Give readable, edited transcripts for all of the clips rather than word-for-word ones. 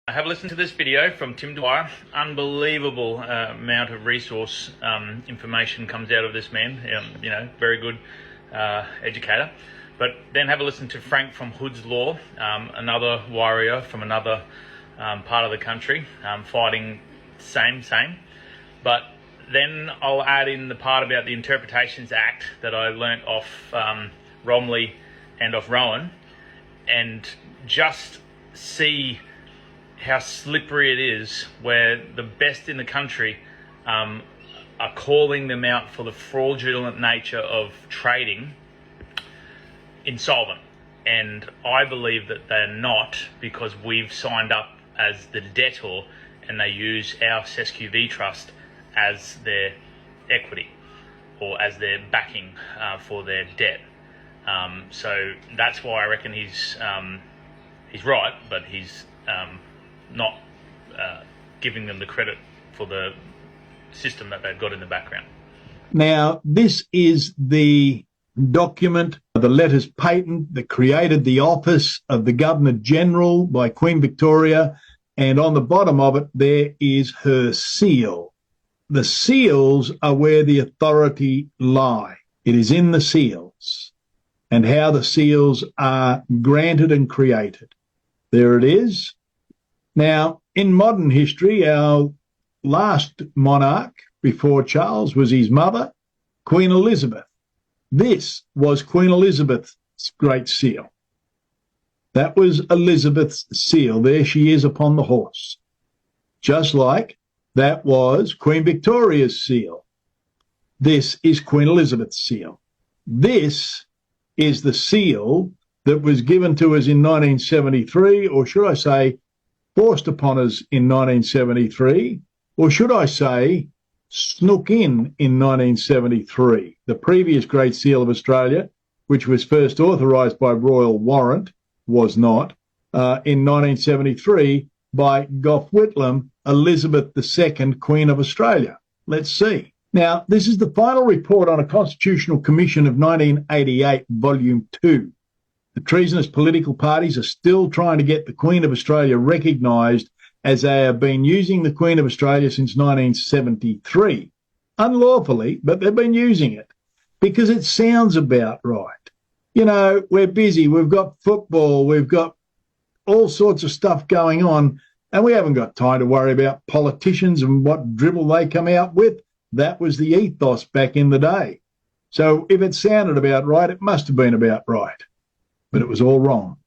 Have listened to this video from Tim Dwyer. Unbelievable amount of resource information comes out of this man. Very good educator. But then have a listen to Frank from Hood's Law, another warrior from another part of the country, fighting same. But then I'll add in the part about the Interpretations Act that I learnt off Romley and off Rowan, and just see how slippery it is, where the best in the country are calling them out for the fraudulent nature of trading insolvent. And I believe that they're not, because we've signed up as the debtor and they use our SESQV trust as their equity or as their backing for their debt. So that's why I reckon he's right, but he's not giving them the credit for the system that they've got in the background. Now, this is the document, the letters patent that created the office of the Governor-General by Queen Victoria, and on the bottom of it there is her seal. The seals are where the authority lie. It is in the seals and how the seals are granted and created. There it is. Now, in modern history, our last monarch before Charles was his mother, Queen Elizabeth. This was Queen Elizabeth's great seal. That was Elizabeth's seal. There she is upon the horse. Just like that was Queen Victoria's seal. This is Queen Elizabeth's seal. This is the seal that was given to us in 1973, or should I say, forced upon us in 1973, or should I say, snuck in 1973. The previous Great Seal of Australia, which was first authorised by royal warrant, was not, in 1973 by Gough Whitlam, Elizabeth II, Queen of Australia. Let's see. Now, this is the final report on a Constitutional Commission of 1988, Volume 2. The treasonous political parties are still trying to get the Queen of Australia recognised, as they have been using the Queen of Australia since 1973. Unlawfully, but they've been using it because it sounds about right. You know, we're busy, we've got football, we've got all sorts of stuff going on, and we haven't got time to worry about politicians and what dribble they come out with. That was the ethos back in the day. So if it sounded about right, it must have been about right. But it was all wrong.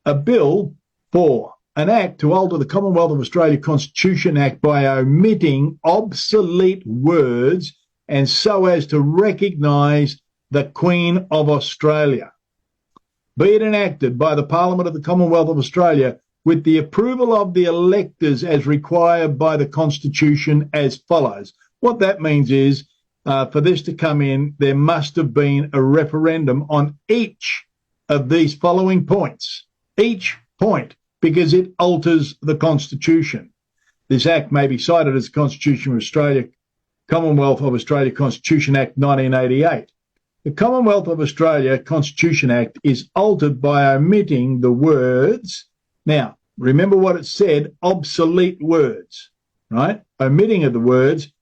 A bill for an act to alter the Commonwealth of Australia Constitution Act by omitting obsolete words and so as to recognise the Queen of Australia. Be it enacted by the Parliament of the Commonwealth of Australia with the approval of the electors as required by the Constitution as follows. What that means is, for this to come in, there must have been a referendum on each of these following points. Each point, because it alters the Constitution. This Act may be cited as the Constitution of Australia, Commonwealth of Australia Constitution Act 1988. The Commonwealth of Australia Constitution Act is altered by omitting the words. Now, remember what it said, obsolete words, right? Omitting of the words,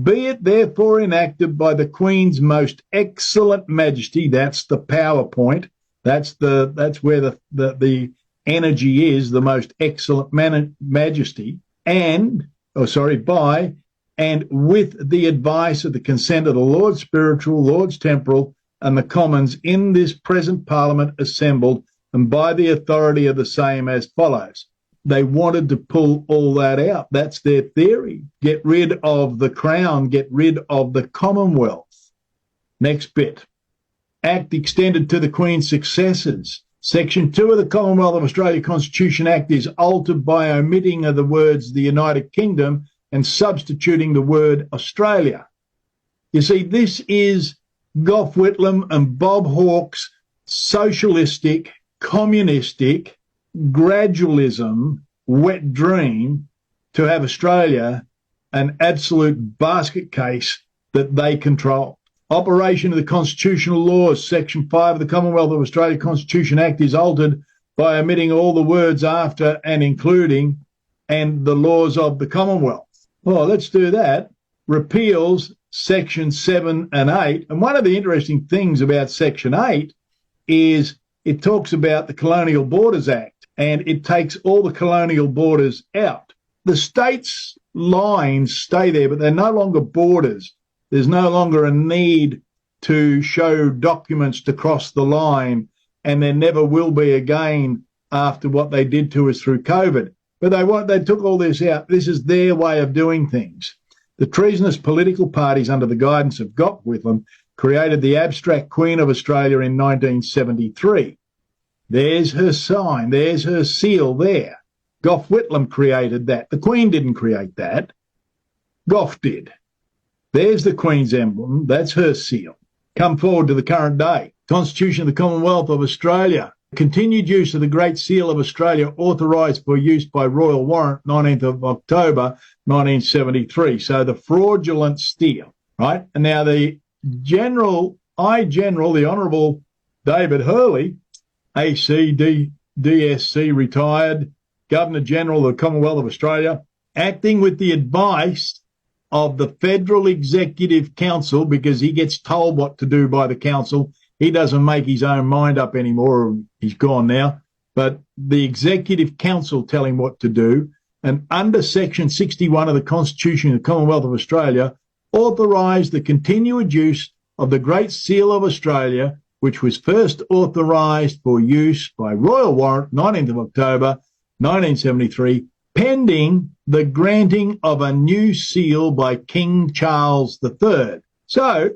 be it therefore enacted by the Queen's most excellent majesty, that's the PowerPoint, that's where the energy is, the most excellent majesty, by and with the advice of the consent of the Lords Spiritual, Lords Temporal, and the Commons in this present Parliament assembled, and by the authority of the same as follows. They wanted to pull all that out. That's their theory. Get rid of the Crown, get rid of the Commonwealth. Next bit. Act extended to the Queen's successors. Section 2 of the Commonwealth of Australia Constitution Act is altered by omitting of the words the United Kingdom and substituting the word Australia. You see, this is Gough Whitlam and Bob Hawke's socialistic, communistic, gradualism, wet dream to have Australia an absolute basket case that they control. Operation of the constitutional laws, Section 5 of the Commonwealth of Australia Constitution Act is altered by omitting all the words after and including and the laws of the Commonwealth. Well, let's do that. Repeals Section 7 and 8. And one of the interesting things about Section 8 is it talks about the Colonial Borders Act, and it takes all the colonial borders out. The states' lines stay there, but they're no longer borders. There's no longer a need to show documents to cross the line, and there never will be again after what they did to us through COVID. But they took all this out. This is their way of doing things. The treasonous political parties under the guidance of Gough Whitlam created the abstract Queen of Australia in 1973. There's her sign. There's her seal there. Gough Whitlam created that. The Queen didn't create that. Gough did. There's the Queen's emblem. That's her seal. Come forward to the current day. Constitution of the Commonwealth of Australia. Continued use of the Great Seal of Australia authorised for use by Royal Warrant 19th of October 1973. So the fraudulent seal, right? And now the General, the Honourable David Hurley, AC, DSC, retired, Governor-General of the Commonwealth of Australia, acting with the advice of the Federal Executive Council, because he gets told what to do by the council. He doesn't make his own mind up anymore. He's gone now. But the Executive Council tell him what to do. And under Section 61 of the Constitution of the Commonwealth of Australia, authorised the continued use of the Great Seal of Australia, which was first authorised for use by Royal Warrant 19th of October 1973, pending the granting of a new seal by King Charles III. So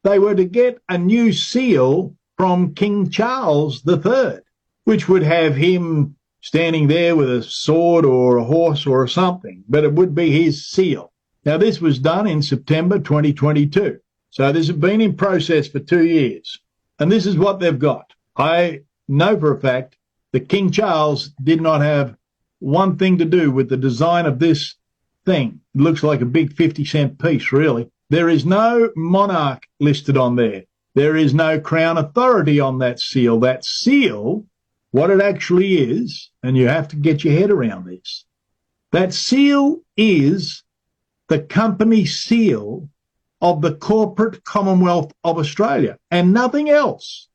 they were to get a new seal from King Charles III, which would have him standing there with a sword or a horse or something, but it would be his seal. Now, this was done in September 2022. So this has been in process for 2 years. And this is what they've got. I know for a fact that King Charles did not have one thing to do with the design of this thing. It looks like a big 50-cent piece, really. There is no monarch listed on there. There is no crown authority on that seal. That seal, what it actually is, and you have to get your head around this, that seal is the company seal of the corporate Commonwealth of Australia and nothing else.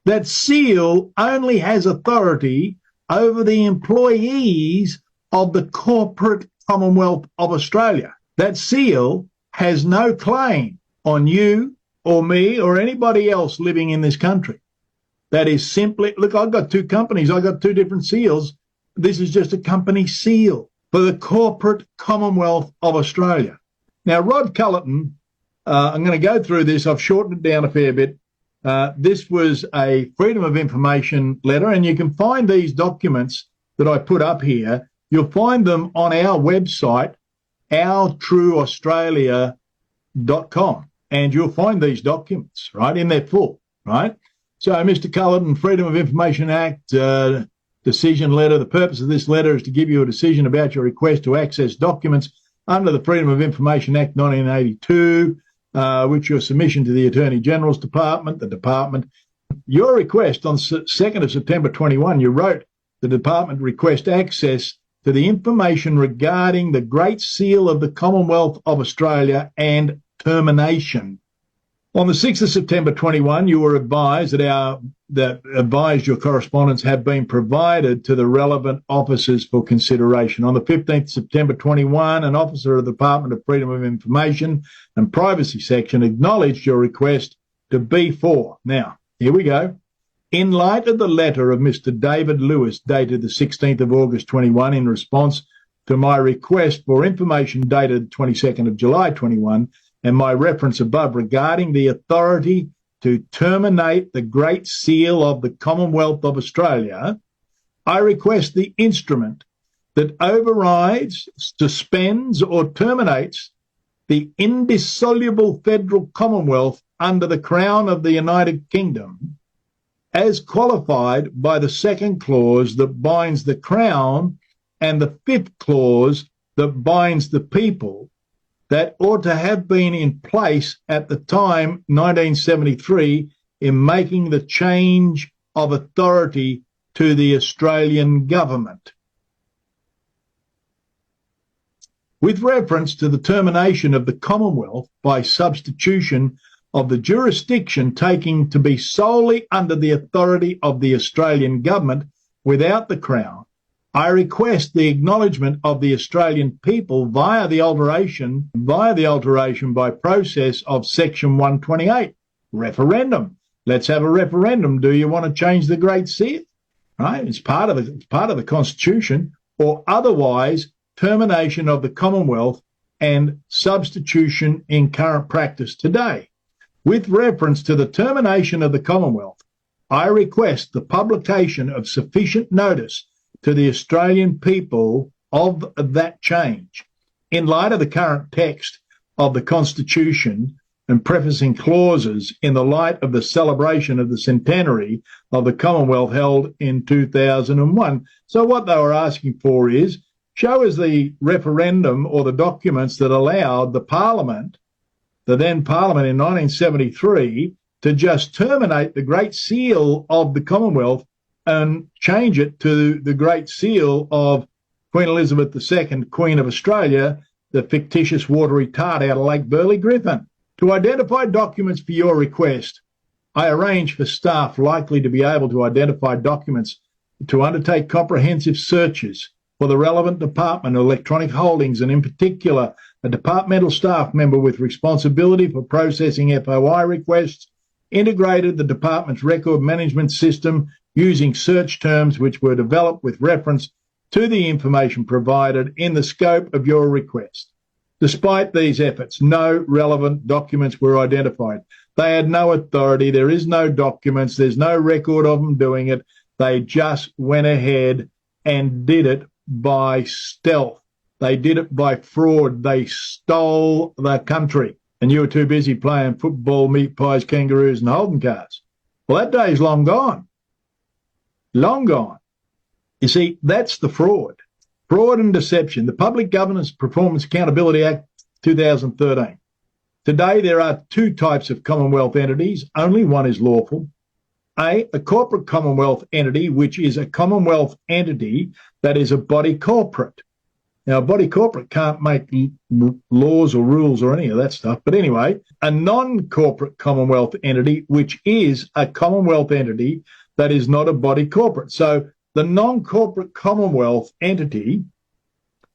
That seal only has authority over the employees of the corporate Commonwealth of Australia. That seal has no claim on you or me or anybody else living in this country. That is simply, look, I've got two companies, I've got two different seals. This is just a company seal for the corporate Commonwealth of Australia. Now, Rod Cullerton, I'm going to go through this. I've shortened it down a fair bit. This was a Freedom of Information letter, and you can find these documents that I put up here. You'll find them on our website, ourtrueaustralia.com, and you'll find these documents, right, in their full, right? So, Mr. Cullerton, Freedom of Information Act, decision letter. The purpose of this letter is to give you a decision about your request to access documents under the Freedom of Information Act 1982, which your submission to the Attorney General's Department, the Department. Your request on 2nd of September 21, you wrote the Department request access to the information regarding the Great Seal of the Commonwealth of Australia and termination. On the 6th of September 21, you were advised that your correspondence had been provided to the relevant officers for consideration. On the 15th of September 21, an officer of the Department of Freedom of Information and Privacy Section acknowledged your request to B4. Now, here we go. In light of the letter of Mr. David Lewis dated the 16th of August 21 in response to my request for information dated 22nd of July 21, and my reference above regarding the authority to terminate the Great Seal of the Commonwealth of Australia, I request the instrument that overrides, suspends or terminates the indissoluble federal Commonwealth under the Crown of the United Kingdom, as qualified by the second clause that binds the Crown and the fifth clause that binds the people, that ought to have been in place at the time, 1973, in making the change of authority to the Australian government. with reference to the termination of the Commonwealth by substitution of the jurisdiction taking to be solely under the authority of the Australian government without the Crown, I request the acknowledgement of the Australian people via the alteration by process of Section 128, referendum. Let's have a referendum. Do you want to change the Great Seal? Right? It's part of the Constitution, or otherwise termination of the Commonwealth and substitution in current practice today. With reference to the termination of the Commonwealth, I request the publication of sufficient notice to the Australian people of that change. In light of the current text of the Constitution and prefacing clauses in the light of the celebration of the centenary of the Commonwealth held in 2001. So what they were asking for is, show us the referendum or the documents that allowed the Parliament, the then Parliament in 1973, to just terminate the Great Seal of the Commonwealth and change it to the Great Seal of Queen Elizabeth II, Queen of Australia, the fictitious watery tart out of Lake Burley Griffin. To identify documents for your request, I arrange for staff likely to be able to identify documents to undertake comprehensive searches for the relevant department of electronic holdings, and in particular, a departmental staff member with responsibility for processing FOI requests, integrated the department's record management system using search terms which were developed with reference to the information provided in the scope of your request. Despite these efforts, no relevant documents were identified. They had no authority. There is no documents. There's no record of them doing it. They just went ahead and did it by stealth. They did it by fraud. They stole the country. And you were too busy playing football, meat pies, kangaroos and holding cards. Well, that day's long gone. Long gone. You see, that's the fraud. Fraud and deception. The Public Governance Performance Accountability Act 2013. Today, there are two types of Commonwealth entities. Only one is lawful. A corporate Commonwealth entity, which is a Commonwealth entity that is a body corporate. Now, a body corporate can't make laws or rules or any of that stuff. But anyway, a non-corporate Commonwealth entity, which is a Commonwealth entity that is not a body corporate. So the non-corporate Commonwealth entity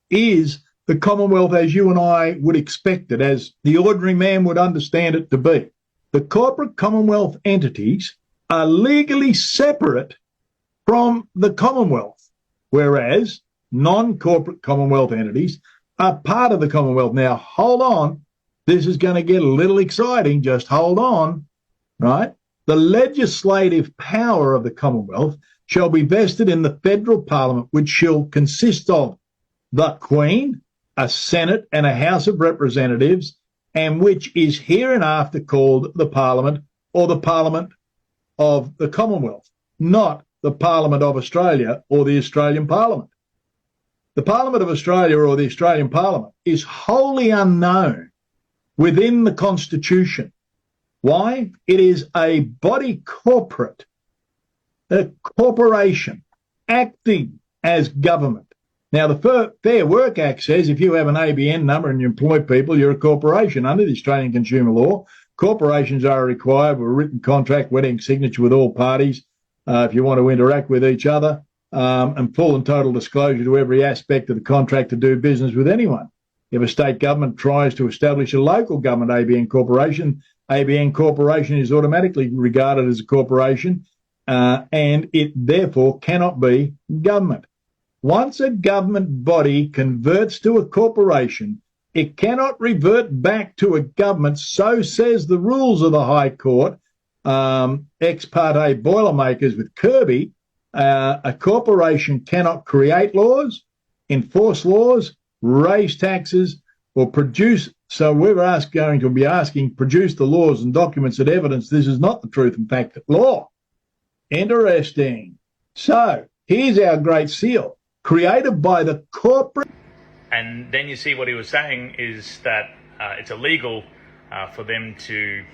is the Commonwealth as you and I would expect it, as the ordinary man would understand it to be. The corporate Commonwealth entities are legally separate from the Commonwealth, whereas non-corporate Commonwealth entities are part of the Commonwealth. Now, hold on. This is going to get a little exciting. Just hold on, right? The legislative power of the Commonwealth shall be vested in the federal parliament, which shall consist of the Queen, a Senate and a House of Representatives, and which is hereinafter called the Parliament or the Parliament of the Commonwealth, not the Parliament of Australia or the Australian Parliament. The Parliament of Australia or the Australian Parliament is wholly unknown within the Constitution. Why? It is a body corporate, a corporation acting as government. Now, the Fair Work Act says if you have an ABN number and you employ people, you're a corporation. Under the Australian consumer law, corporations are required for a written contract, wedding signature with all parties, if you want to interact with each other, and full and total disclosure to every aspect of the contract to do business with anyone. If a state government tries to establish a local government ABN corporation is automatically regarded as a corporation, and it therefore cannot be government. Once a government body converts to a corporation, it cannot revert back to a government, so says the rules of the High Court, ex parte Boilermakers with Kirby. A corporation cannot create laws, enforce laws, raise taxes, or produce. So we're going to be asking, produce the laws and documents that evidence this is not the truth and fact of law. Interesting. So here's our Great Seal, created by the corporate. And then you see what he was saying is that it's illegal for them to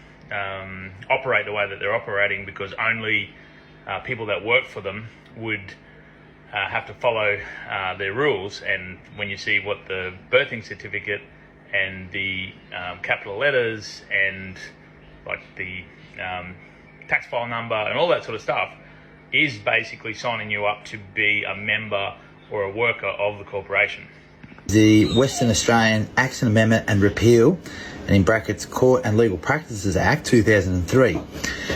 operate the way that they're operating, because only people that work for them would have to follow their rules. And when you see what the birthing certificate and the capital letters and like the tax file number and all that sort of stuff is basically signing you up to be a member or a worker of the corporation. The Western Australian Acts and Amendment and Repeal, and in brackets Court and Legal Practices Act 2003. Now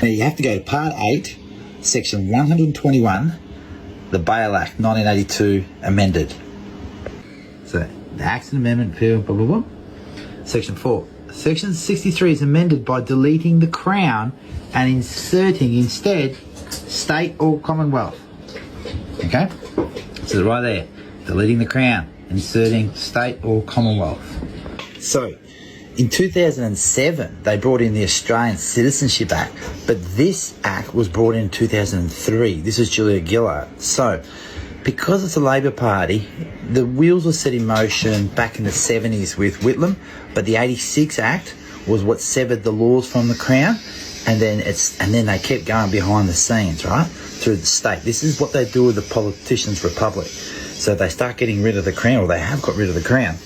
you have to go to Part 8, Section 121, the Bail Act 1982 amended. So the Acts and Amendment Repeal, blah, blah, blah. Section 4. Section 63 is amended by deleting the Crown and inserting instead State or Commonwealth. Okay? So right there, deleting the Crown, inserting State or Commonwealth. So, in 2007, they brought in the Australian Citizenship Act, but this act was brought in 2003. This is Julia Gillard. So, because it's a Labor Party, the wheels were set in motion back in the 70s with Whitlam, but the 86 Act was what severed the laws from the Crown, and then they kept going behind the scenes, right, through the state. This is what they do with the Politicians' Republic. So they start getting rid of the Crown, or they have got rid of the Crown,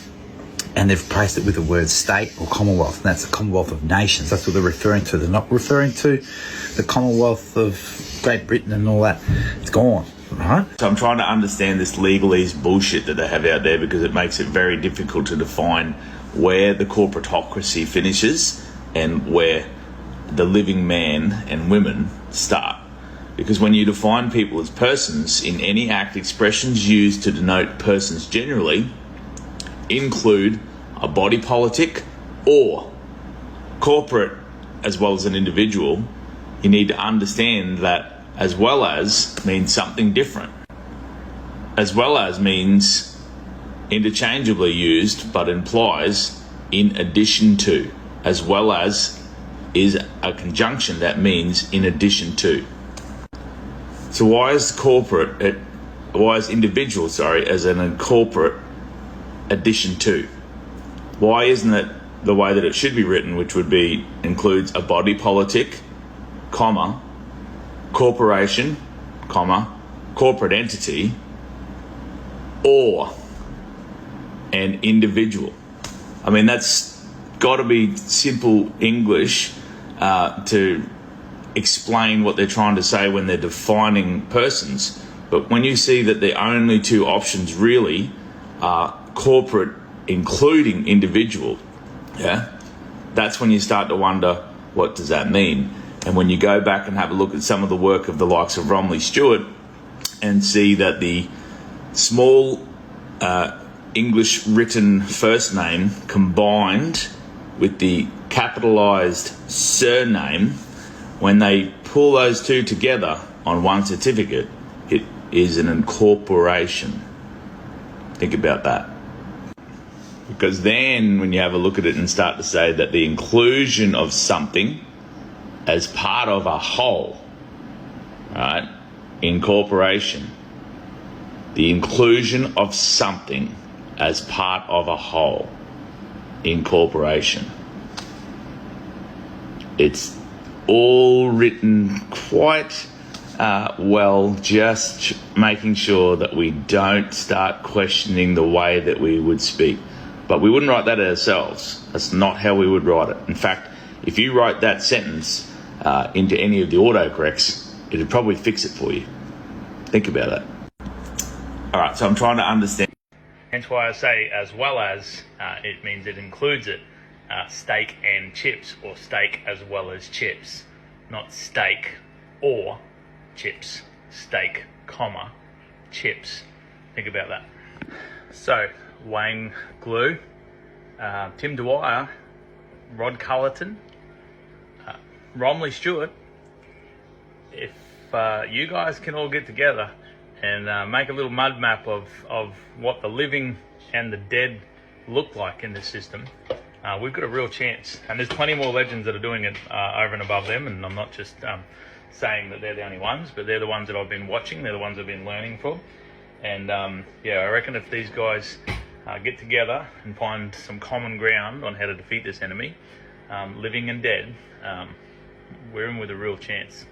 and they've replaced it with the word State or Commonwealth, and that's the Commonwealth of Nations. That's what they're referring to. They're not referring to the Commonwealth of Great Britain and all that. It's gone. Right. So I'm trying to understand this legalese bullshit that they have out there, because it makes it very difficult to define where the corporatocracy finishes and where the living man and women start. Because when you define people as persons in any act, expressions used to denote persons generally include a body politic or corporate as well as an individual. You need to understand that as well as means something different. As well as means interchangeably used but implies in addition to. As well as is a conjunction that means in addition to. So why is individual, as in a corporate addition to? Why isn't it the way that it should be written, which would be includes a body politic, comma, corporation, comma, corporate entity, or an individual? I mean, that's got to be simple English to explain what they're trying to say when they're defining persons. But when you see that the only two options really are corporate including individual, that's when you start to wonder, what does that mean? And when you go back and have a look at some of the work of the likes of Romilly Stewart and see that the small English written first name combined with the capitalised surname, when they pull those two together on one certificate, it is an incorporation. Think about that. Because then when you have a look at it and start to say that the inclusion of something as part of a whole, right? Incorporation. The inclusion of something as part of a whole. Incorporation. It's all written quite well, just making sure that we don't start questioning the way that we would speak. But we wouldn't write that ourselves. That's not how we would write it. In fact, if you write that sentence into any of the autocorrects, it'd probably fix it for you. Think about that. All right, so I'm trying to understand. Hence why I say as well as, it means it includes it. Steak and chips, or steak as well as chips. Not steak or chips. Steak, comma, chips. Think about that. So, Wayne Glue, Tim Dwyer, Rod Cullerton, Romilly Stewart, if you guys can all get together and make a little mud map of what the living and the dead look like in this system, we've got a real chance. And there's plenty more legends that are doing it over and above them, and I'm not just saying that they're the only ones, but they're the ones that I've been watching, they're the ones I've been learning from. And I reckon if these guys get together and find some common ground on how to defeat this enemy, living and dead, we're in with a real chance.